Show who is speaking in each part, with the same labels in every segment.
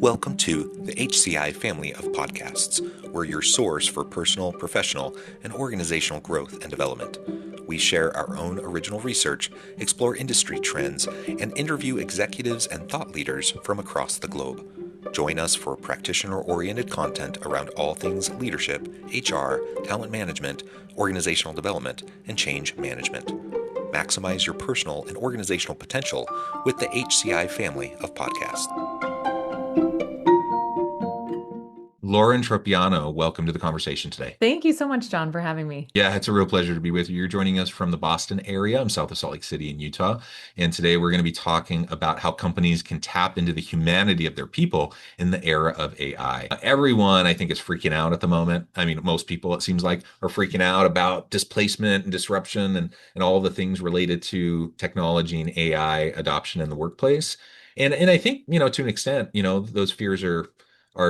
Speaker 1: Welcome to the HCI family of podcasts. We're your source for personal, professional, and organizational growth and development. We share our own original research, explore industry trends, and interview executives and thought leaders from across the globe. Join us for practitioner-oriented content around all things leadership, HR, talent management, organizational development, and change management. Maximize your personal and organizational potential with the HCI family of podcasts. Lauren Tropeano, welcome to the conversation today.
Speaker 2: Thank you so much, John, for having me.
Speaker 1: Yeah, it's a real pleasure to be with you. You're joining us from the Boston area. I'm south of Salt Lake City in Utah. And today we're going to be talking about how companies can tap into the humanity of their people in the era of AI. Everyone, I think, is freaking out at the moment. I mean, most people, it seems like, are freaking out about displacement and disruption and all the things related to technology and AI adoption in the workplace. And I think, to an extent, those fears are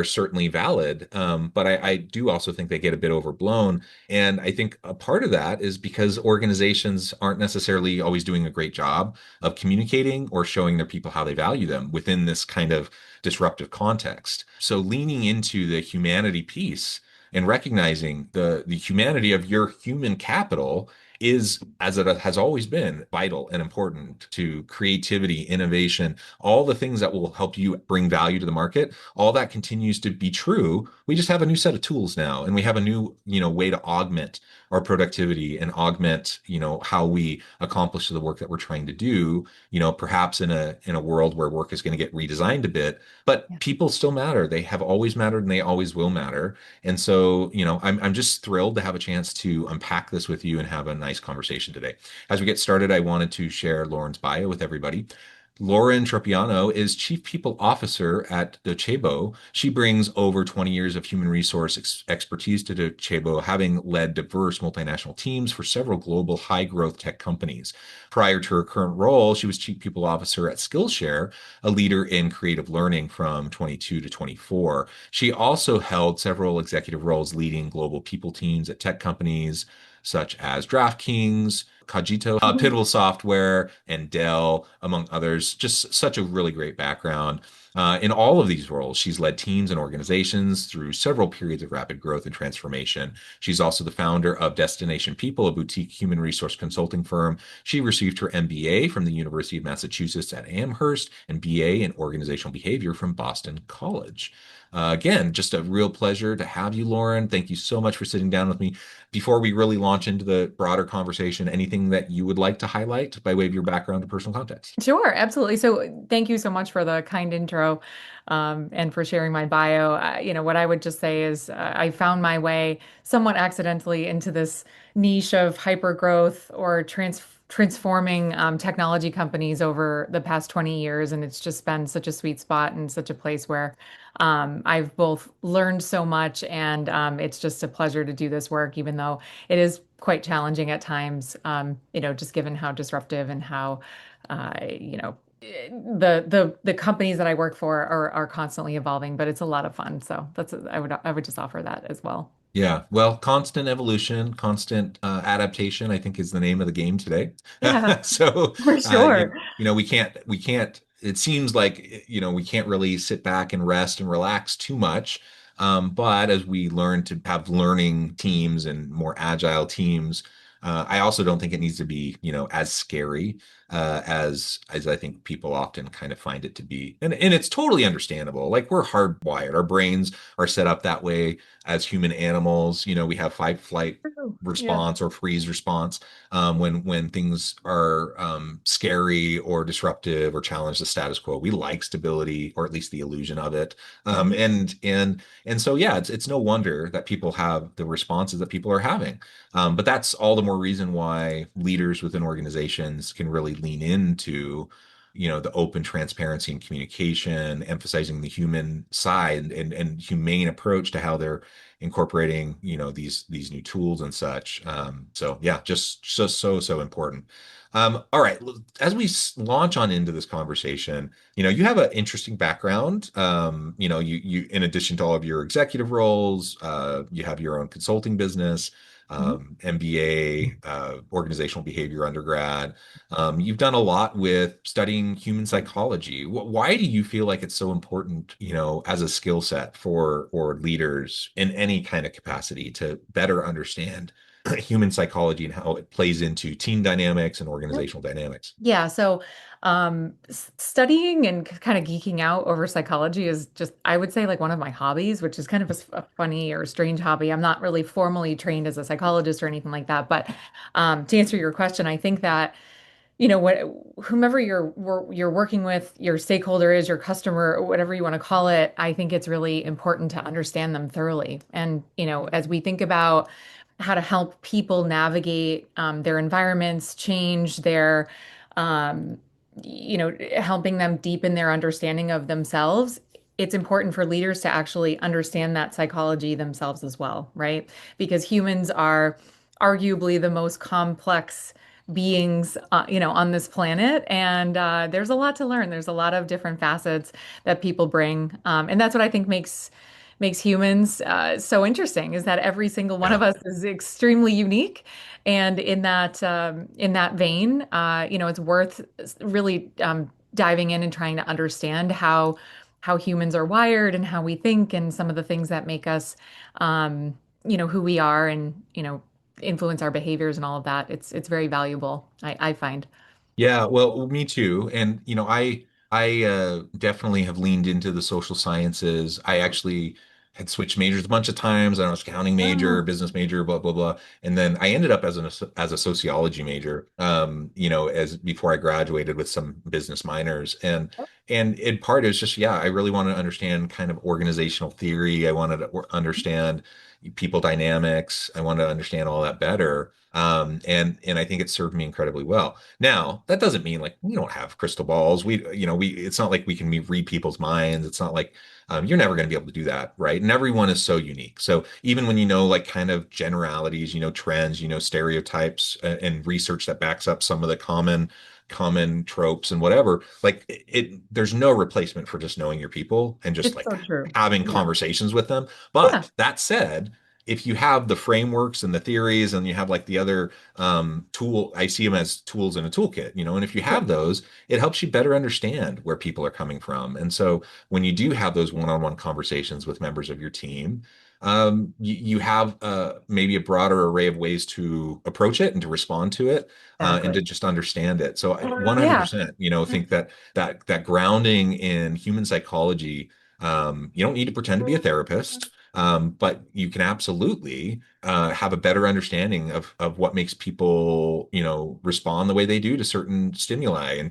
Speaker 1: certainly valid. But I do also think they get a bit overblown. And I think a part of that is because organizations aren't necessarily always doing a great job of communicating or showing their people how they value them within this kind of disruptive context. So leaning into the humanity piece and recognizing the humanity of your human capital is, as it has always been, vital and important to creativity, innovation, all the things that will help you bring value to the market. All that continues to be true. We just have a new set of tools now, and we have a new, way to augment our productivity and augment, how we accomplish the work that we're trying to do, perhaps in a world where work is going to get redesigned a bit, but people still matter. They have always mattered and they always will matter. And so, I'm just thrilled to have a chance to unpack this with you and have a nice conversation today. As we get started, I wanted to share Lauren's bio with everybody. Lauren Tropeano is Chief People Officer at Docebo. She brings over 20 years of human resource expertise to Docebo, having led diverse multinational teams for several global high-growth tech companies. Prior to her current role, she was Chief People Officer at Skillshare, a leader in creative learning from 22 to 24. She also held several executive roles leading global people teams at tech companies such as DraftKings, Cogito, Pivotal Software, and Dell, among others. Just such a really great background. In all of these roles, she's led teams and organizations through several periods of rapid growth and transformation. She's also the founder of Destination People, a boutique human resource consulting firm. She received her MBA from the University of Massachusetts at Amherst and B.A. in organizational behavior from Boston College. Again, just a real pleasure to have you, Lauren. Thank you so much for sitting down with me. Before we really launch into the broader conversation, anything that you would like to highlight by way of your background and personal context?
Speaker 2: Sure, absolutely. So thank you so much for the kind intro, and for sharing my bio. What I would just say is I found my way somewhat accidentally into this niche of hyper growth or transforming technology companies over the past 20 years. And it's just been such a sweet spot and such a place where I've both learned so much, and it's just a pleasure to do this work, even though it is quite challenging at times, just given how disruptive and how, the companies that I work for are constantly evolving, but it's a lot of fun. So I would just offer that as well.
Speaker 1: Yeah, well, constant evolution, constant adaptation, I think is the name of the game today.
Speaker 2: Yeah,
Speaker 1: So,
Speaker 2: for sure.
Speaker 1: we can't, it seems like, we can't really sit back and rest and relax too much. But as we learn to have learning teams and more agile teams, I also don't think it needs to be, as scary as I think people often kind of find it to be. And it's totally understandable. Like, we're hardwired. Our brains are set up that way as human animals. We have fight, flight
Speaker 2: True. Yeah.
Speaker 1: response or freeze response when things are scary or disruptive or challenge the status quo. We like stability, or at least the illusion of it. And so, yeah, it's no wonder that people have the responses that people are having. But that's all the more reason why leaders within organizations can really lean into, the open transparency and communication, emphasizing the human side and humane approach to how they're incorporating, these new tools and such. So yeah, just so important. All right, as we launch on into this conversation, you have an interesting background. You in addition to all of your executive roles, you have your own consulting business.
Speaker 2: Mhm.
Speaker 1: MBA, organizational behavior undergrad. You've done a lot with studying human psychology. Why do you feel like it's so important, as a skill set for leaders in any kind of capacity to better understand human psychology and how it plays into team dynamics and organizational dynamics?
Speaker 2: Yeah, so studying and kind of geeking out over psychology is just, I would say, like one of my hobbies, which is kind of a funny or strange hobby. I'm not really formally trained as a psychologist or anything like that. But to answer your question, I think that, what whomever you're working with, your stakeholder is, your customer, or whatever you want to call it, I think it's really important to understand them thoroughly. And, as we think about how to help people navigate their environments, change their um, helping them deepen their understanding of themselves. It's important for leaders to actually understand that psychology themselves as well, right? Because humans are arguably the most complex beings, on this planet, and there's a lot to learn. There's a lot of different facets that people bring, and that's what I think makes humans so interesting, is that every single one
Speaker 1: Yeah.
Speaker 2: of us is extremely unique. And in that vein, it's worth really diving in and trying to understand how humans are wired and how we think and some of the things that make us, who we are, and influence our behaviors and all of that. It's very valuable, I find.
Speaker 1: Yeah, well, me too. And I definitely have leaned into the social sciences. I actually had switched majors a bunch of times. I was accounting major,
Speaker 2: Oh,
Speaker 1: business major, blah blah blah. And then I ended up as a sociology major. As before I graduated with some business minors. And in part it's just, yeah, I really wanted to understand kind of organizational theory. I wanted to understand people dynamics. I wanted to understand all that better. And I think it served me incredibly well. Now, that doesn't mean like we don't have crystal balls. It's not like we can read people's minds. It's not like you're never going to be able to do that, right? And everyone is so unique. So even when like kind of generalities, trends, stereotypes and research that backs up some of the common tropes and whatever, like there's no replacement for just knowing your people and just
Speaker 2: it's
Speaker 1: like
Speaker 2: so true.
Speaker 1: having
Speaker 2: Yeah.
Speaker 1: conversations with them.
Speaker 2: Yeah.
Speaker 1: But that said, if you have the frameworks and the theories and you have like the other I see them as tools in a toolkit, and if you have
Speaker 2: Sure.
Speaker 1: those, it helps you better understand where people are coming from. And so when you do have those one-on-one conversations with members of your team, you have maybe a broader array of ways to approach it and to respond to it, and
Speaker 2: Exactly.
Speaker 1: to just understand it. So I
Speaker 2: Yeah.
Speaker 1: 100%, think that grounding in human psychology, you don't need to pretend to be a therapist. But you can absolutely have a better understanding of what makes people, respond the way they do to certain stimuli, and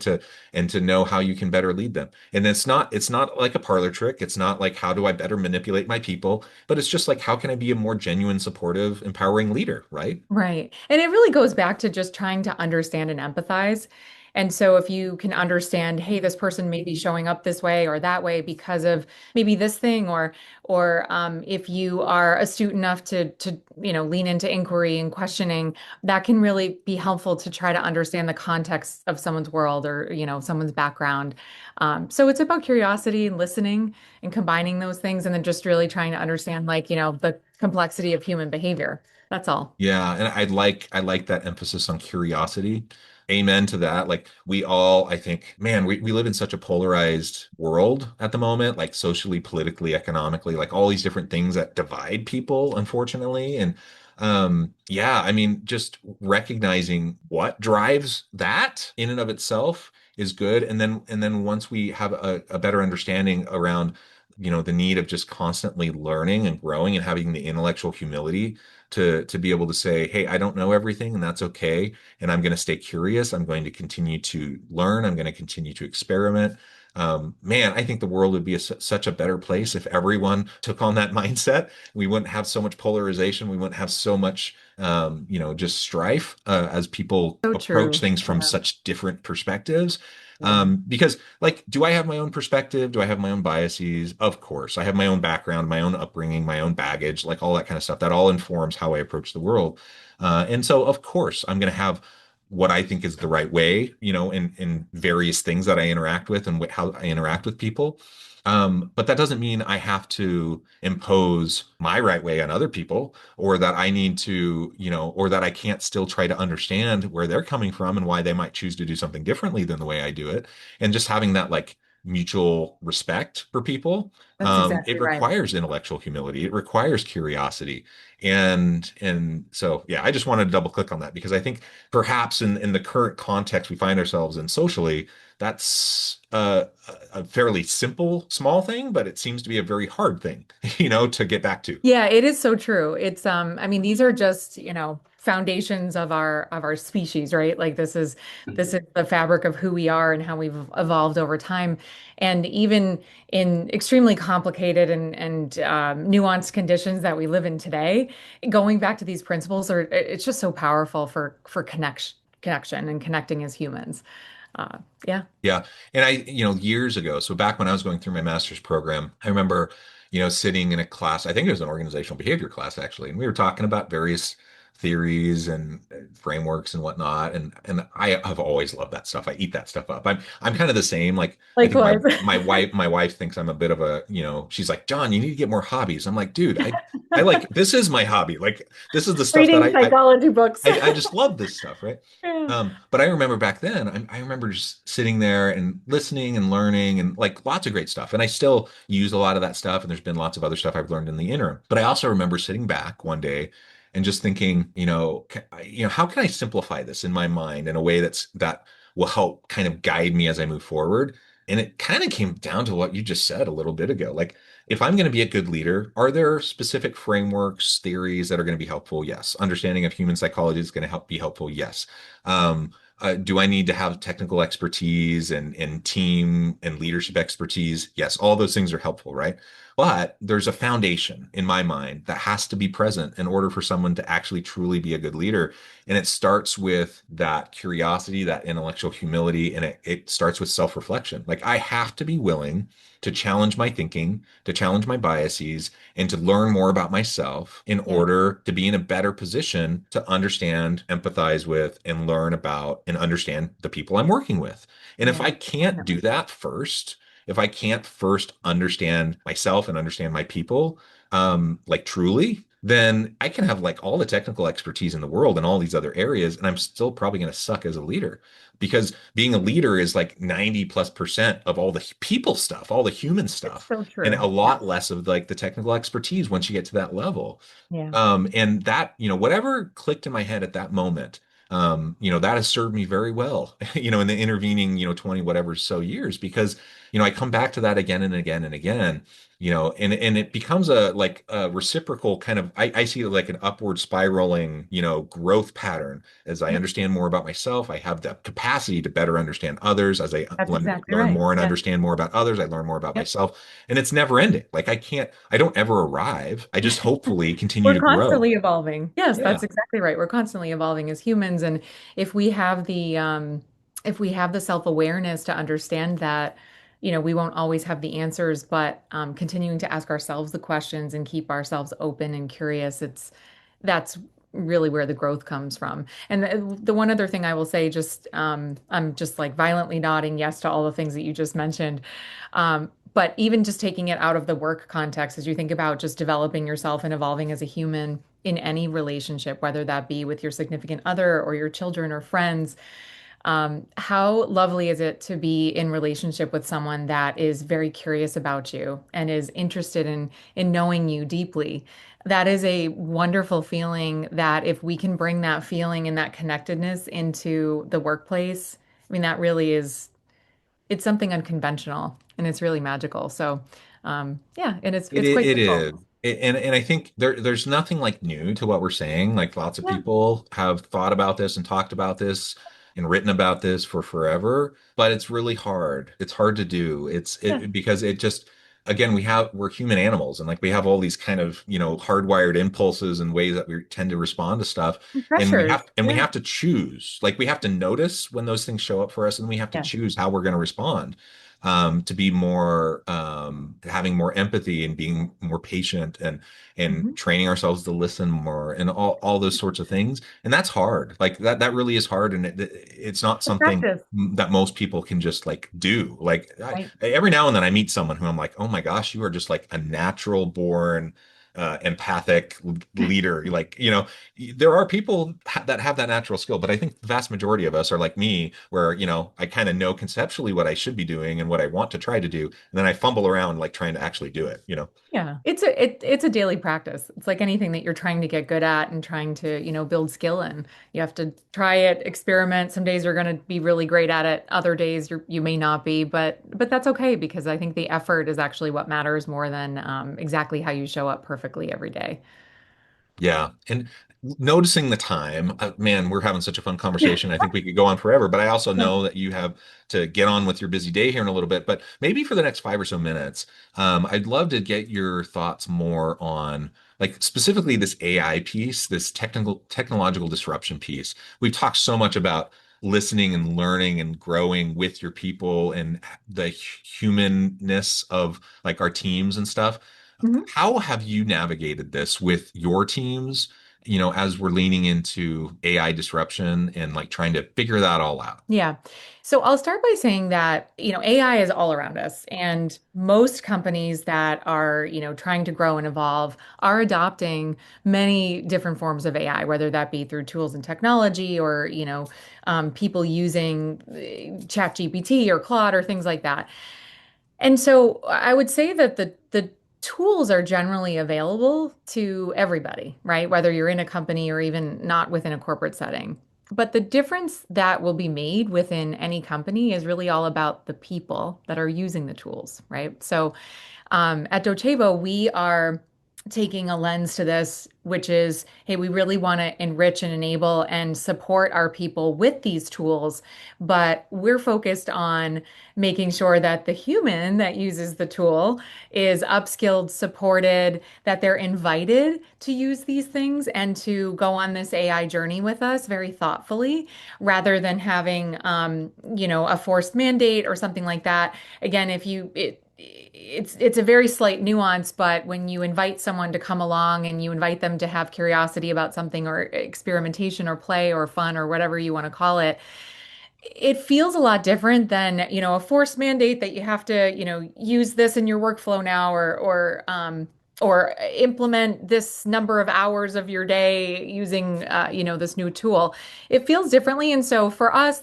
Speaker 1: to know how you can better lead them. And it's not like a parlor trick. It's not like how do I better manipulate my people, but it's just like how can I be a more genuine, supportive, empowering leader, right?
Speaker 2: Right. And it really goes back to just trying to understand and empathize. And so if you can understand, hey, this person may be showing up this way or that way because of maybe this thing, or if you are astute enough to lean into inquiry and questioning, that can really be helpful to try to understand the context of someone's world, or someone's background. So it's about curiosity and listening and combining those things, and then just really trying to understand, like, the complexity of human behavior. That's all.
Speaker 1: Yeah, and I like that emphasis on curiosity. Amen to that. Like we all, I think, man, we live in such a polarized world at the moment, like socially, politically, economically, like all these different things that divide people, unfortunately. And yeah, I mean, just recognizing what drives that in and of itself is good. And then once we have a better understanding around, the need of just constantly learning and growing and having the intellectual humility to be able to say, hey, I don't know everything, and that's okay. And I'm going to stay curious. I'm going to continue to learn. I'm going to continue to experiment. Man, I think the world would be such a better place if everyone took on that mindset. We wouldn't have so much polarization. We wouldn't have so much, just strife as people
Speaker 2: So
Speaker 1: approach
Speaker 2: true.
Speaker 1: things from
Speaker 2: Yeah.
Speaker 1: such different perspectives.
Speaker 2: Yeah.
Speaker 1: Because, like, do I have my own perspective? Do I have my own biases? Of course. I have my own background, my own upbringing, my own baggage, like all that kind of stuff. That all informs how I approach the world. And so, of course, I'm going to have what I think is the right way, in various things that I interact with and how I interact with people. But that doesn't mean I have to impose my right way on other people, or that I need to, or that I can't still try to understand where they're coming from and why they might choose to do something differently than the way I do it. And just having that like mutual respect for people,
Speaker 2: That's
Speaker 1: it
Speaker 2: exactly right.
Speaker 1: requires intellectual humility. It requires curiosity. And so yeah, I just wanted to double click on that because I think perhaps in the current context we find ourselves in socially, that's a fairly simple, small thing, but it seems to be a very hard thing, to get back to.
Speaker 2: Yeah, it is so true. I mean, these are just, foundations of our species, right? Like this is the fabric of who we are and how we've evolved over time. And even in extremely complicated and nuanced conditions that we live in today, going back to these principles it's just so powerful for connection and connecting as humans. Uh, yeah.
Speaker 1: Yeah. And years ago, so back when I was going through my master's program, I remember, sitting in a class, I think it was an organizational behavior class actually, and we were talking about various theories and frameworks and whatnot. And I have always loved that stuff. I eat that stuff up. I'm kind of the same. Like I think my
Speaker 2: Likewise.
Speaker 1: my wife thinks I'm a bit of a, she's like, John, you need to get more hobbies. I'm like, dude, I like this is my hobby. Like this is the stuff that
Speaker 2: Reading
Speaker 1: I
Speaker 2: psychology books.
Speaker 1: I just love this stuff, right?
Speaker 2: Yeah.
Speaker 1: But I remember back then, I remember just sitting there and listening and learning and like lots of great stuff. And I still use a lot of that stuff. And there's been lots of other stuff I've learned in the interim. But I also remember sitting back one day and just thinking, how can I simplify this in my mind in a way that will help kind of guide me as I move forward? And it kind of came down to what you just said a little bit ago. Like, if I'm going to be a good leader, are there specific frameworks, theories that are going to be helpful? Yes. Understanding of human psychology is going to be helpful. Yes. Do I need to have technical expertise and team and leadership expertise? Yes. All those things are helpful, right? But there's a foundation in my mind that has to be present in order for someone to actually truly be a good leader. And it starts with that curiosity, that intellectual humility, and it starts with self-reflection. Like I have to be willing to challenge my thinking, to challenge my biases, and to learn more about myself in
Speaker 2: Yeah.
Speaker 1: order to be in a better position to understand, empathize with, and learn about and understand the people I'm working with. And if
Speaker 2: Yeah.
Speaker 1: I can't do that first, if I can't first understand myself and understand my people, like truly, then I can have like all the technical expertise in the world in all these other areas, and I'm still probably going to suck as a leader because being a leader is like 90+% of all the people stuff, all the human
Speaker 2: It's
Speaker 1: stuff,
Speaker 2: so
Speaker 1: and
Speaker 2: true.
Speaker 1: a
Speaker 2: Yeah.
Speaker 1: lot less of like the technical expertise once you get to that level.
Speaker 2: Yeah.
Speaker 1: And that, whatever clicked in my head at that moment, that has served me very well, in the intervening, 20 whatever so years, because, I come back to that again and again and again, and it becomes a like a reciprocal kind of, I see it like an upward spiraling, growth pattern. As I understand more about myself, I have the capacity to better understand others. As I
Speaker 2: That's exactly
Speaker 1: learn
Speaker 2: right.
Speaker 1: more and
Speaker 2: Yeah.
Speaker 1: understand more about others, I learn more about
Speaker 2: Yep.
Speaker 1: myself. And it's never ending. Like I don't ever arrive. I just hopefully continue
Speaker 2: We're
Speaker 1: to grow.
Speaker 2: constantly evolving. Yes,
Speaker 1: Yeah.
Speaker 2: that's exactly right. We're constantly evolving as humans. And if we have if we have the self-awareness to understand that, we won't always have the answers, but continuing to ask ourselves the questions and keep ourselves open and curious, that's really where the growth comes from. And the one other thing I will say, I'm just like violently nodding yes to all the things that you just mentioned. But even just taking it out of the work context, as you think about just developing yourself and evolving as a human in any relationship, whether that be with your significant other or your children or friends, how lovely is it to be in relationship with someone that is very curious about you and is interested in knowing you deeply? That is a wonderful feeling that if we can bring that feeling and that connectedness into the workplace, I mean, that really is, it's something unconventional and it's really magical. So, yeah, and it's quite
Speaker 1: It
Speaker 2: simple.
Speaker 1: is. And I think there's nothing like new to what we're saying. Like lots of
Speaker 2: Yeah,
Speaker 1: people have thought about this and talked about this and written about this for forever, but it's really hard. It's hard to do.
Speaker 2: yeah.
Speaker 1: Because it just again we're human animals and like we have all these kind of, hardwired impulses and ways that we tend to respond to stuff.
Speaker 2: And
Speaker 1: And
Speaker 2: pressures.
Speaker 1: we
Speaker 2: Yeah,
Speaker 1: have to choose. Like we have to notice when those things show up for us and we have to
Speaker 2: yeah,
Speaker 1: choose how we're going to respond. to be more having more empathy and being more patient and
Speaker 2: Mhm.
Speaker 1: training ourselves to listen more and all those sorts of things. And that's hard. Like that really is hard, and it's not
Speaker 2: The
Speaker 1: something
Speaker 2: practice,
Speaker 1: that most people can just like do. Like
Speaker 2: right?
Speaker 1: every now and then I meet someone who I'm like, oh my gosh, you are just like a natural born empathic leader. Like, there are people that have that natural skill, but I think the vast majority of us are like me, where, I kind of know conceptually what I should be doing and what I want to try to do. And then I fumble around like trying to actually do it.
Speaker 2: Yeah, it's a daily practice. It's like anything that you're trying to get good at and trying to, build skill in. You have to try it, experiment. Some days you're going to be really great at it. Other days you may not be, but that's okay because I think the effort is actually what matters more than exactly how you show up perfectly every day.
Speaker 1: Yeah. And noticing the time, man, we're having such a fun conversation. I think we could go on forever, but I also
Speaker 2: Yeah.
Speaker 1: know that you have to get on with your busy day here in a little bit. But maybe for the next 5 or so minutes, I'd love to get your thoughts more on like specifically this AI piece, this technological disruption piece. We've talked so much about listening and learning and growing with your people and the humanness of like our teams and stuff.
Speaker 2: Mhm.
Speaker 1: How have you navigated this with your teams, as we're leaning into AI disruption and like trying to figure that all out?
Speaker 2: Yeah. So I'll start by saying that, AI is all around us, and most companies that are, trying to grow and evolve are adopting many different forms of AI, whether that be through tools and technology or, people using ChatGPT or Claude or things like that. And so I would say that the tools are generally available to everybody, right? Whether you're in a company or even not within a corporate setting. But the difference that will be made within any company is really all about the people that are using the tools, right? So at Docebo, we are taking a lens to this, which is, hey, we really want to enrich and enable and support our people with these tools, but we're focused on making sure that the human that uses the tool is upskilled, supported, that they're invited to use these things and to go on this AI journey with us very thoughtfully, rather than having, a forced mandate or something like that. Again, it's a very slight nuance, but when you invite someone to come along and you invite them to have curiosity about something or experimentation or play or fun or whatever you want to call it, it feels a lot different than, a forced mandate that you have to, use this in your workflow now or implement this number of hours of your day using this new tool. It feels differently. And so for us,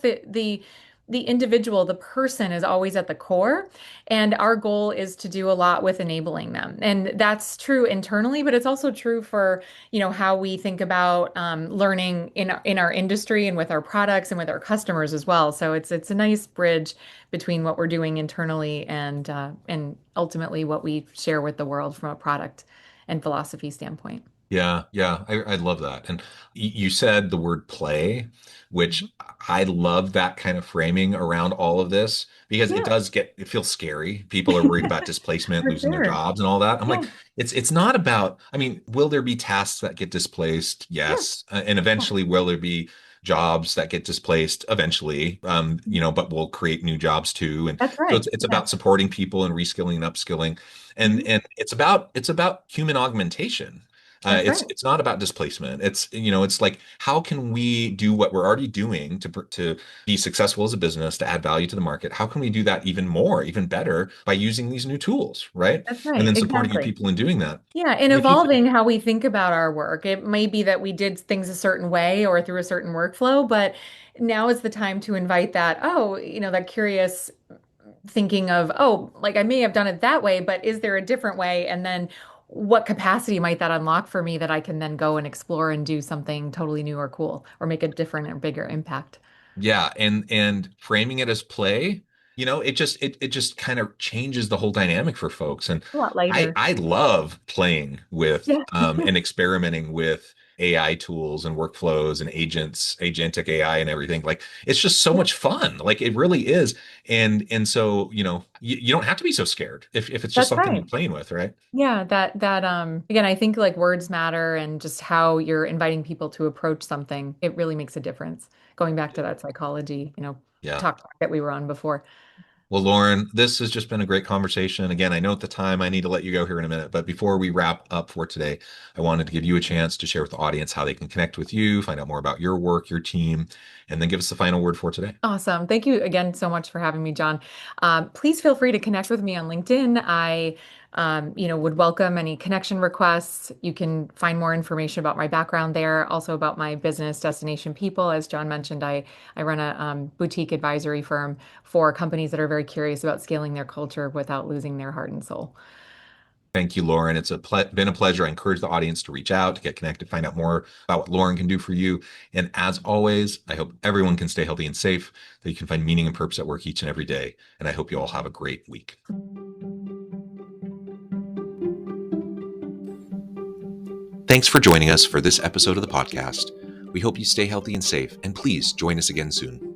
Speaker 2: the individual, the person is always at the core. And our goal is to do a lot with enabling them. And that's true internally, but it's also true for, how we think about learning in our industry and with our products and with our customers as well. So it's a nice bridge between what we're doing internally and ultimately what we share with the world from a product and philosophy standpoint.
Speaker 1: Yeah, yeah, I love that. And you said the word play, which
Speaker 2: Mhm.
Speaker 1: I love that kind of framing around all of this because
Speaker 2: Yeah,
Speaker 1: it feels scary. People are worried about displacement,
Speaker 2: for
Speaker 1: losing their
Speaker 2: sure.
Speaker 1: jobs and all that. I'm
Speaker 2: Yeah,
Speaker 1: like, it's not about, I mean, will there be tasks that get displaced?
Speaker 2: yeah,
Speaker 1: Yes. And
Speaker 2: yeah.
Speaker 1: eventually will there be jobs that get displaced eventually? But we'll create new jobs too. And
Speaker 2: That's
Speaker 1: so
Speaker 2: right.
Speaker 1: it's
Speaker 2: Yeah.
Speaker 1: about supporting people and reskilling and upskilling. And
Speaker 2: Mhm.
Speaker 1: and it's about human augmentation.
Speaker 2: That's
Speaker 1: It's
Speaker 2: right.
Speaker 1: it's not about displacement. It's like how can we do what we're already doing to be successful as a business, to add value to the market? How can we do that even more, even better by using these new tools, right?
Speaker 2: That's
Speaker 1: And
Speaker 2: right.
Speaker 1: then supporting your
Speaker 2: Exactly.
Speaker 1: people in doing that.
Speaker 2: Yeah, and
Speaker 1: And if you
Speaker 2: evolving how we think about our work. It may be that we did things a certain way or through a certain workflow, but now is the time to invite that, oh, that curious thinking of, oh, like I may have done it that way, but is there a different way? And then what capacity might that unlock for me that I can then go and explore and do something totally new or cool or make a different or bigger impact?
Speaker 1: Yeah, and framing it as play, it just kind of changes the whole dynamic for folks. And
Speaker 2: A lot
Speaker 1: I
Speaker 2: lighter.
Speaker 1: I love playing with
Speaker 2: Yeah,
Speaker 1: and experimenting with AI tools and workflows and agents, agentic AI and everything. Like it's just so
Speaker 2: yeah,
Speaker 1: much fun. Like it really is. And so, you don't have to be so scared if it's just
Speaker 2: that's
Speaker 1: something you're
Speaker 2: right.
Speaker 1: playing with, right?
Speaker 2: Yeah, that again, I think like words matter and just how you're inviting people to approach something, it really makes a difference. Going back to that psychology,
Speaker 1: Yeah.
Speaker 2: talk that we were on before.
Speaker 1: Well, Lauren, this has just been a great conversation. Again, I know at the time I need to let you go here in a minute, but before we wrap up for today, I wanted to give you a chance to share with the audience how they can connect with you, find out more about your work, your team, and then give us the final word for today.
Speaker 2: Awesome. Thank you again so much for having me, John. Please feel free to connect with me on LinkedIn. I would welcome any connection requests. You can find more information about my background there, also about my business, Destination People. As John mentioned, I run a boutique advisory firm for companies that are very curious about scaling their culture without losing their heart and soul.
Speaker 1: Thank you, Lauren. It's been a pleasure. I encourage the audience to reach out, to get connected, find out more about what Lauren can do for you. And as always, I hope everyone can stay healthy and safe, that you can find meaning and purpose at work each and every day. And I hope you all have a great week. Thanks for joining us for this episode of the podcast. We hope you stay healthy and safe, and please join us again soon.